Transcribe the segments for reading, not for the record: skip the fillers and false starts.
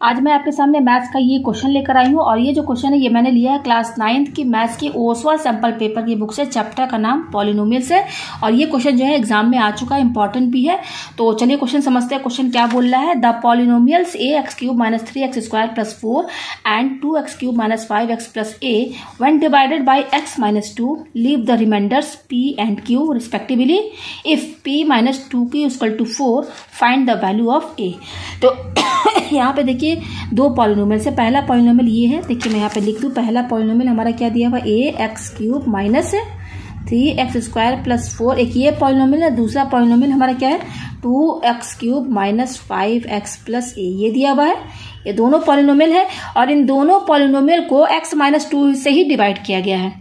आज मैं आपके सामने मैथ्स का ये क्वेश्चन लेकर आई हूँ और ये जो क्वेश्चन है ये मैंने लिया है क्लास 9th की मैथ्स की ओसवाल सैम्पल पेपर की बुक से। चैप्टर का नाम पॉलिनोमियल्स है और ये क्वेश्चन जो है एग्जाम में आ चुका है, इंपॉर्टेंट भी है। तो चलिए क्वेश्चन समझते हैं। क्वेश्चन क्या बोल रहा है, the polynomials a(x³ - 3x² + 4 and 2x³ - 5x + a when divided by x - 2 leave the remainders p and q respectively. If p - 2q = 4 find the value of a। तो यहाँ पे देखिए दो पॉलिनोमियल से, पहला पॉलिनोमियल ये है, देखिए मैं यहाँ पे लिख दूँ। पहला पॉलिनोमियल हमारा क्या दिया हुआ, a(x³ - 3x² + 4, एक ये पॉलिनोमियल है। दूसरा पॉलिनोमियल हमारा क्या है, 2x³ - 5x + a, ये दिया हुआ है। ये दोनों पॉलिनोमियल है और इन दोनों पॉलिनोमियल को x - 2 से ही डिवाइड किया गया है।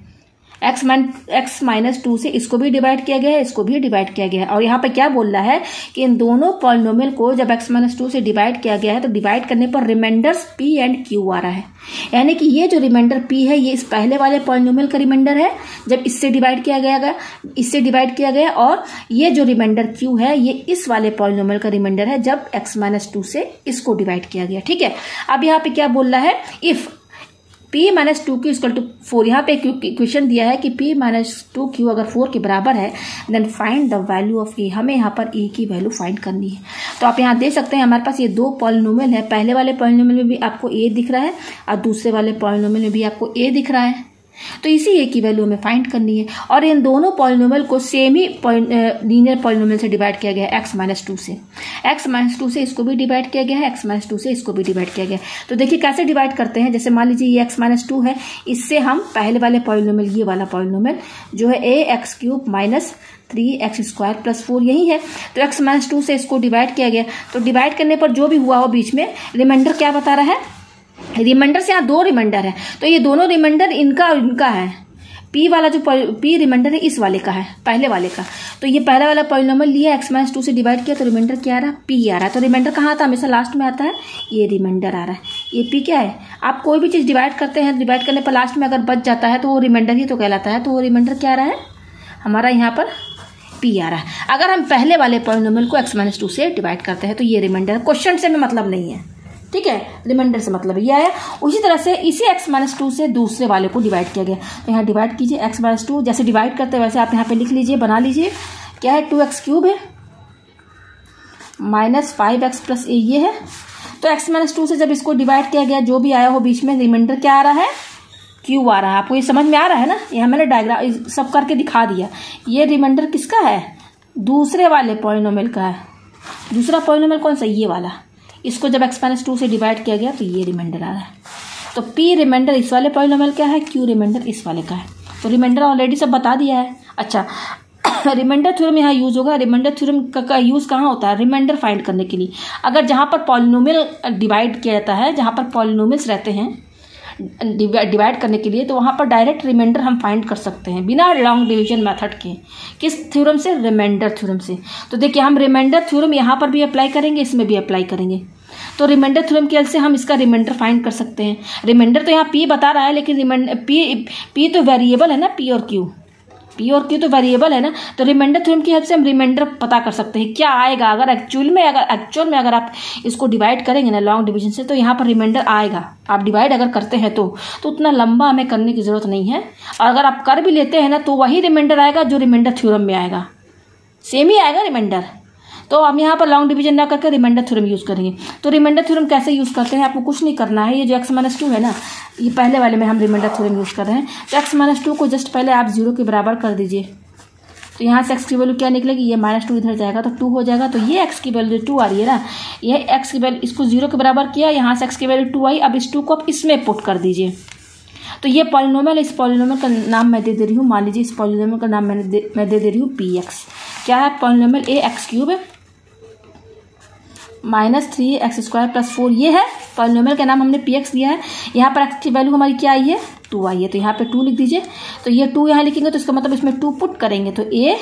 x - 2 से इसको भी डिवाइड किया गया है, इसको भी डिवाइड किया गया है। और यहाँ पे क्या बोल रहा है कि इन दोनों पॉलिनोमियल को जब x - 2 से डिवाइड किया गया है तो डिवाइड करने पर रिमाइंडर्स p एंड q आ रहा है। यानी कि ये जो रिमाइंडर p है ये इस पहले वाले पॉलिनोमियल का रिमाइंडर है जब इससे डिवाइड किया गया, और ये जो रिमाइंडर q है ये इस वाले पॉलिनोमियल का रिमाइंडर है जब x - 2 से इसको डिवाइड किया गया। ठीक है, अब यहाँ पे क्या बोल रहा है, इफ p - 2q = 4, यहाँ पे क्वेश्चन दिया है कि p - 2q अगर 4 के बराबर है then find the value of a। हमें यहाँ पर a की वैल्यू फाइंड करनी है। तो आप यहाँ देख सकते हैं हमारे पास ये दो पॉलिनोमियल है। पहले वाले पॉलिनोमियल में भी आपको a दिख रहा है और दूसरे वाले पॉलिनोमियल में भी आपको a दिख रहा है। तो इसी a की वैल्यू हमें फाइंड करनी है और इन दोनों पॉलिनोमियल को सेम ही लीनियर पॉलिनोमियल से डिवाइड किया गया है, x - 2 से। x - 2 से इसको भी डिवाइड किया गया है, x - 2 से इसको भी डिवाइड किया गया है। तो देखिए कैसे डिवाइड करते हैं। जैसे मान लीजिए ये x - 2 है, इससे हम पहले वाले पॉलिनोमियल, ये वाला पॉलिनोमियल जो है a(x³ - 3x² + 4 यही है। तो x - 2 से इसको डिवाइड किया गया, तो डिवाइड करने पर जो भी हुआ हो बीच में रिमाइंडर क्या बता रहा है, रिमाइंडर से यहाँ दो रिमाइंडर है तो ये दोनों रिमाइंडर इनका है। p वाला जो p रिमाइंडर है इस वाले का है, पहले वाले का। तो ये पहला वाला पॉलिनोमियल लिया, x - 2 से डिवाइड किया तो रिमाइंडर क्या आ रहा है, p आ रहा है। तो रिमाइंडर कहाँ आता है, हमेशा लास्ट में आता है, ये रिमाइंडर आ रहा है। ये p क्या है, आप कोई भी चीज डिवाइड करते हैं, डिवाइड करने पर लास्ट में अगर बच जाता है तो वो रिमाइंडर ही तो कहलाता है। तो वो रिमाइंडर क्या आ रहा है हमारा, यहाँ पर p आ रहा है। अगर हम पहले वाले पॉलिनोमियल को x - 2 से डिवाइड करते हैं तो ये रिमाइंडर, क्वेश्चन से हमें मतलब नहीं है, ठीक है, रिमाइंडर से मतलब ये आया। उसी तरह से इसी x - 2 से दूसरे वाले को डिवाइड किया गया, तो यहाँ डिवाइड कीजिए। x - 2 जैसे डिवाइड करते हैं वैसे आप यहाँ पे लिख लीजिए, बना लीजिए। क्या है, 2x³ है - 5x + a, ये है। तो x - 2 से जब इसको डिवाइड किया गया जो भी आया हो बीच में रिमाइंडर क्या आ रहा है, q आ रहा है। आपको ये समझ में आ रहा है ना, यहाँ मैंने डायग्राम सब करके दिखा दिया। ये रिमाइंडर किसका है, दूसरे वाले पॉलिनोमियल का है। दूसरा पॉलिनोमियल कौन सा, ये वाला। इसको जब x - 2 से डिवाइड किया गया तो ये रिमाइंडर आ रहा है। तो p रिमाइंडर इस वाले पॉलिनोमियल का है, q रिमाइंडर इस वाले का है। तो रिमाइंडर ऑलरेडी सब बता दिया है। अच्छा रिमाइंडर थ्योरम यहाँ यूज होगा। रिमाइंडर थ्योरम का यूज कहाँ होता है, रिमाइंडर फाइंड करने के लिए। अगर जहाँ पर पॉलिनोमियल डिवाइड किया जाता है, जहाँ पर पॉलिनोमियल्स रहते हैं डिवाइड करने के लिए, तो वहाँ पर डायरेक्ट रिमाइंडर हम फाइंड कर सकते हैं बिना लॉन्ग डिवीजन मेथड के। किस थ्योरम से, रिमाइंडर थ्योरम से। तो देखिए हम रिमाइंडर थ्योरम यहाँ पर भी अप्लाई करेंगे, इसमें भी अप्लाई करेंगे। तो रिमाइंडर थ्योरम की हेल्प से हम इसका रिमाइंडर फाइंड कर सकते हैं। रिमाइंडर तो यहाँ p बता रहा है, लेकिन रिमाइंडर p तो वेरिएबल है ना, p और q तो वेरिएबल है ना। तो रिमाइंडर थ्योरम की हेल्प से हम रिमाइंडर पता कर सकते हैं क्या आएगा। अगर एक्चुअल में अगर आप इसको डिवाइड करेंगे ना लॉन्ग डिवीजन से, तो यहाँ पर रिमाइंडर आएगा। आप डिवाइड अगर करते हैं तो उतना लंबा हमें करने की जरूरत नहीं है। और अगर आप कर भी लेते हैं ना तो वही रिमाइंडर आएगा जो रिमाइंडर थ्योरम में आएगा, सेम ही आएगा रिमाइंडर। तो हम यहाँ पर लॉन्ग डिवीजन ना करके रिमाइंडर थ्योरम यूज करेंगे। तो रिमाइंडर थ्योरम कैसे यूज करते हैं, आपको कुछ नहीं करना है। ये जो x - 2 है ना, ये पहले वाले में हम रिमाइंडर थ्योरम यूज कर रहे हैं। तो x - 2 को जस्ट पहले आप 0 के बराबर कर दीजिए। तो यहाँ से x की वैल्यू क्या निकलेगी, ये -2 इधर जाएगा तो 2 हो जाएगा। तो ये x की वैल्यू 2 आ रही है ना, ये x की वैल्यू, इसको 0 के बराबर किया, यहाँ से x की वैल्यू 2 आई। अब इस 2 को आप इसमें पुट कर दीजिए। तो ये पॉलिनोमियल, इस पॉलिनोमियल का नाम मैं दे रही हूँ, मान लीजिए इस पॉलिनोमियल का नाम मैं दे रही हूँ px। क्या है, पॉलिनोमियल a(x³ - 3x² + 4, ये है पॉलिनोमियल का नाम, हमने px दिया है। यहाँ पर x की वैल्यू हमारी क्या आई है, 2 आई है। तो यहाँ पे 2 लिख दीजिए। तो ये 2 यहाँ लिखेंगे तो इसका मतलब इसमें 2 पुट करेंगे तो a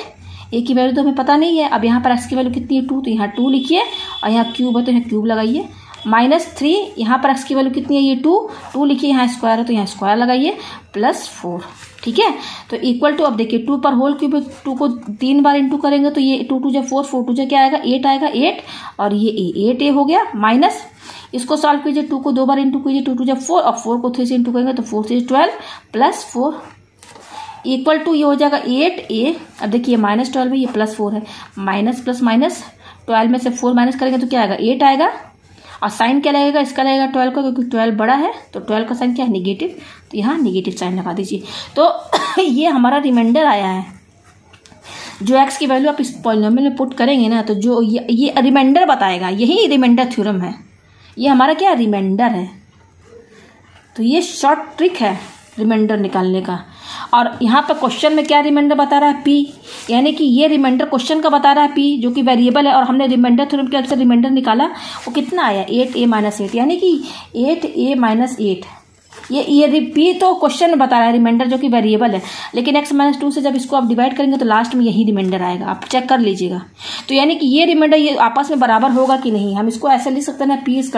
की वैल्यू तो हमें पता नहीं है। अब यहाँ पर x की वैल्यू कितनी है, 2, तो यहाँ 2 लिखिए। और यहाँ क्यूब है तो यहाँ क्यूब लगाइए। -3, यहाँ पर x की वैल्यू कितनी है, ये 2 लिखिए। यहाँ स्क्वायर है तो यहाँ स्क्वायर लगाइए, +4। ठीक है, तो इक्वल टू, अब देखिए 2 पर होल क्यूब, 2 को 3 बार इंटू करेंगे तो ये 2 2 4 4 2 क्या आएगा, 8 आएगा, 8 और ये 8a हो गया। माइनस इसको सॉल्व कीजिए, 2 को 2 बार इंटू कीजिए, 2 2 जब 4 और 4 को 3 से इंटू करेंगे तो 4 से 12 प्लस 4 इक्वल टू ये हो जाएगा 8a। अब देखिए -12 है, ये +4 है, माइनस प्लस माइनस 12 में से 4 माइनस करेंगे तो क्या आएगा 8 आएगा। और साइन क्या लगेगा, इसका लगेगा 12 का, क्योंकि 12 बड़ा है तो 12 का साइन क्या है निगेटिव, तो यहाँ निगेटिव साइन लगा दीजिए। तो ये हमारा रिमाइंडर आया है। जो x की वैल्यू आप इस पॉलिनोमियल में पुट करेंगे ना, तो जो ये रिमाइंडर बताएगा, यही रिमाइंडर थ्योरम है, ये हमारा क्या रिमाइंडर है। तो ये शॉर्ट ट्रिक है रिमाइंडर निकालने का। और यहाँ पर क्वेश्चन में क्या रिमाइंडर बता रहा है p, यानी कि ये रिमाइंडर क्वेश्चन का बता रहा है p जो कि वेरिएबल है, और हमने रिमाइंडर थ्योरम के हेल्प से रिमाइंडर निकाला, वो कितना आया 8a-8, यानी कि 8a-8। ये p तो क्वेश्चन में बता रहा है रिमाइंडर जो कि वेरिएबल है, लेकिन x-2 से जब इसको आप डिवाइड करेंगे तो लास्ट में यही रिमाइंडर आएगा, आप चेक कर लीजिएगा। तो यानी कि ये रिमाइंडर ये आपस में बराबर होगा कि नहीं, हम इसको ऐसे लिख सकते हैं ना, p =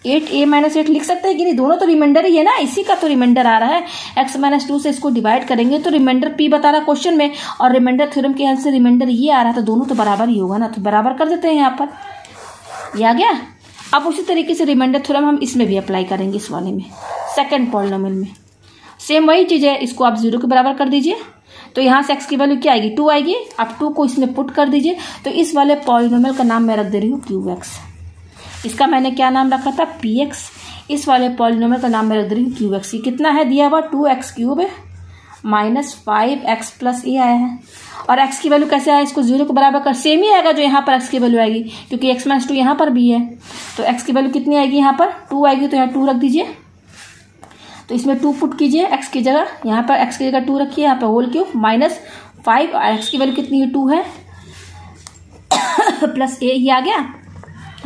8a-8 लिख सकते हैं कि नहीं, दोनों तो रिमाइंडर ही है ना, इसी का तो रिमाइंडर आ रहा है। x-2 से इसको डिवाइड करेंगे तो रिमाइंडर p बता रहा है क्वेश्चन में, और रिमाइंडर थ्योरम के हेल्प से रिमाइंडर ये आ रहा है, तो दोनों तो बराबर ही होगा ना, तो बराबर कर देते हैं यहाँ पर, ये आ गया। अब उसी तरीके से रिमाइंडर थ्योरम हम इसमें भी अप्लाई करेंगे, इस वाले में सेकंड पॉलिनोमियल में सेम वही चीज़ है, इसको आप 0 के बराबर कर दीजिए, तो यहाँ से x की वैल्यू क्या आएगी 2 आएगी। आप 2 को इसमें पुट कर दीजिए, तो इस वाले पॉलिनोमियल का नाम मैं रख दे रही हूँ qx, इसका मैंने क्या नाम रखा था px, इस वाले पॉलिनोमियल का नाम मैं रख दे रही हूँ qx। ये कितना है दिया हुआ 2x³ -5x + a आया है, और x की वैल्यू कैसे आया, इसको 0 के बराबर कर, सेम ही आएगा जो यहाँ पर x की वैल्यू आएगी, क्योंकि x-2 यहाँ पर भी है, तो x की वैल्यू कितनी आएगी यहाँ पर 2 आएगी, तो यहाँ 2 रख दीजिए। तो इसमें 2 पुट कीजिए x की जगह, यहाँ पर x की जगह 2 रखिए, यहाँ पर होल क्यूब -5, और x की वैल्यू कितनी है 2 है प्लस a, ये आ गया।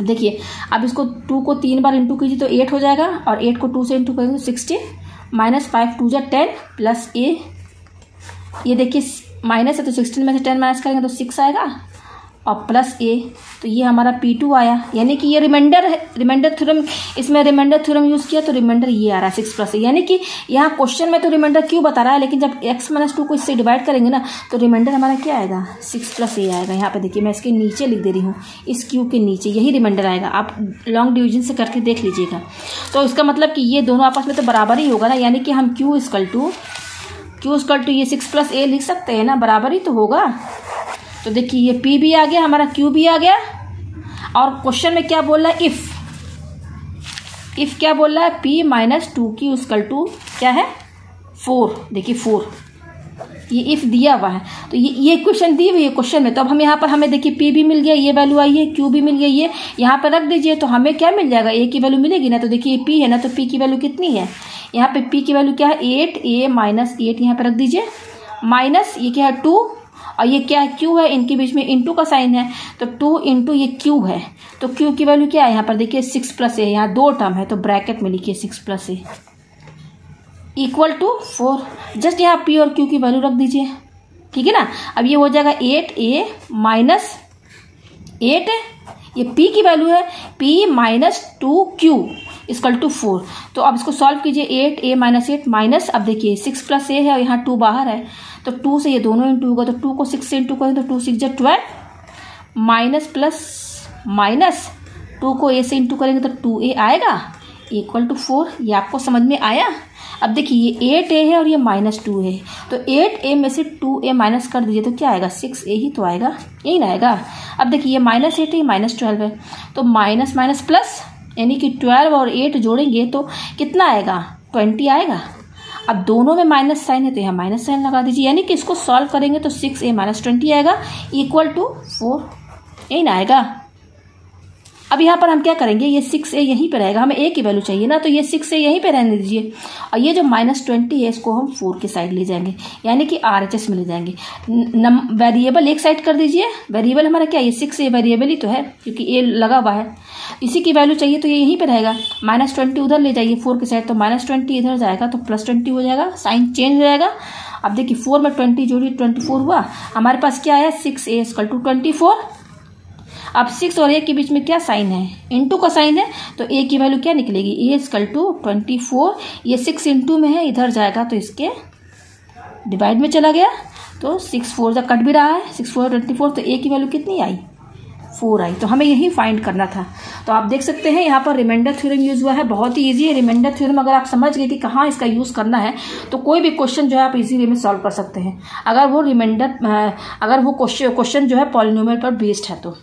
देखिए अब इसको 2 को 3 बार इंटू कीजिए तो 8 हो जाएगा, और 8 को 2 से इंटू करेंगे तो 16 -5 2 = 10 प्लस a, ये देखिए माइनस है तो 16 में से 10 माइनस करेंगे तो 6 आएगा, और प्लस a, तो ये हमारा P2 आया। यानी कि ये रिमाइंडर है, रिमाइंडर थ्योरम, इसमें रिमाइंडर थ्योरम यूज़ किया तो रिमाइंडर ये आ रहा है 6 + a। यानी कि यहाँ क्वेश्चन में तो रिमाइंडर क्यों बता रहा है, लेकिन जब x-2 को इससे डिवाइड करेंगे ना, तो रिमाइंडर हमारा क्या आएगा 6 + a आएगा। यहाँ पे देखिए मैं इसके नीचे लिख दे रही हूँ, इस क्यू के नीचे यही रिमाइंडर आएगा, आप लॉन्ग डिवीजन से करके देख लीजिएगा। तो इसका मतलब कि ये दोनों आपस में तो बराबर ही होगा ना, यानी कि हम q = ये 6 + a लिख सकते हैं ना, बराबर ही तो होगा। तो देखिए ये p भी आ गया, हमारा q भी आ गया, और क्वेश्चन में क्या बोल रहा है इफ क्या बोल रहा है p - 2q = क्या है 4। देखिए 4 ये इफ दिया हुआ है, तो ये क्वेश्चन दी हुई है क्वेश्चन में। तो अब हम यहाँ पर हमें देखिए p भी मिल गया, ये वैल्यू आई है, q भी मिल गई, ये यहाँ पर रख दीजिए, तो हमें क्या मिल जाएगा a की वैल्यू मिलेगी ना। तो देखिए p है ना, तो p की वैल्यू कितनी है, यहाँ पे p की वैल्यू क्या है 8a-8, यहाँ पे रख दीजिए, माइनस ये क्या है 2, और ये क्या है q है, इनके बीच में इंटू का साइन है, तो 2 इंटू ये q है, तो q की वैल्यू क्या है यहाँ पर देखिए 6 + a, यहाँ 2 टर्म है तो ब्रैकेट में लिखिए 6 + a इक्वल टू 4। जस्ट यहाँ p और q की वैल्यू रख दीजिए, ठीक है ना। अब ये हो जाएगा 8a - 8, ये p की वैल्यू है p - 2q = 4। तो अब इसको सॉल्व कीजिए, 8a - 8 माइनस, अब देखिए 6 + a है और यहाँ 2 बाहर है, तो 2 से ये दोनों इंटू होगा, तो 2 को 6 से इंटू करें तो 2 6 = 12, माइनस प्लस माइनस 2 को a से इंटू करेंगे तो 2a आएगा = 4। ये आपको समझ में आया। अब देखिए ये 8a है और ये -2 है, तो 8a में से 2a माइनस कर दीजिए तो क्या आएगा 6a ही तो आएगा, यही ना आएगा। अब देखिए ये -8 है, -12 है, तो माइनस माइनस प्लस, यानी कि 12 और 8 जोड़ेंगे तो कितना आएगा 20 आएगा। अब दोनों में माइनस साइन है तो यहाँ माइनस साइन लगा दीजिए, यानी कि इसको सॉल्व करेंगे तो 6a - 20 आएगा = 4, यही ना आएगा। अब यहाँ पर हम क्या करेंगे, ये 6a यहीं पे रहेगा, हमें a की वैल्यू चाहिए ना, तो ये 6a यहीं पे रहने दीजिए, और ये जो -20 है इसको हम 4 की साइड ले जाएंगे, यानी कि RHS में ले जाएंगे। वेरिएबल एक साइड कर दीजिए, वेरिएबल हमारा क्या है, ये 6a वेरिएबल ही तो है क्योंकि a लगा हुआ है, इसी की वैल्यू चाहिए तो ये यहीं पे रहेगा। -20 उधर ले जाइए 4 की साइड, तो -20 इधर जाएगा तो +20 हो जाएगा, साइन चेंज हो जाएगा। अब देखिए 4 में 20 जोड़िए 24 हुआ, हमारे पास क्या है 6a = 24। अब 6 और a के बीच में क्या साइन है, इंटू का साइन है, तो a की वैल्यू क्या निकलेगी, a = 24, ये 6 इंटू में है, इधर जाएगा तो इसके डिवाइड में चला गया, तो 6 4 कट भी रहा है, 6 4 24, तो a की वैल्यू कितनी आई 4i। तो हमें यही फाइंड करना था। तो आप देख सकते हैं यहाँ पर रिमाइंडर थ्योरम यूज हुआ है, बहुत ही ईजी है। रिमाइंडर थ्योरम अगर आप समझ गए कि कहाँ इसका यूज करना है तो कोई भी क्वेश्चन जो है आप इजी वे में सॉल्व कर सकते हैं, अगर वो क्वेश्चन जो है पॉलिनोमियल पर बेस्ड है तो।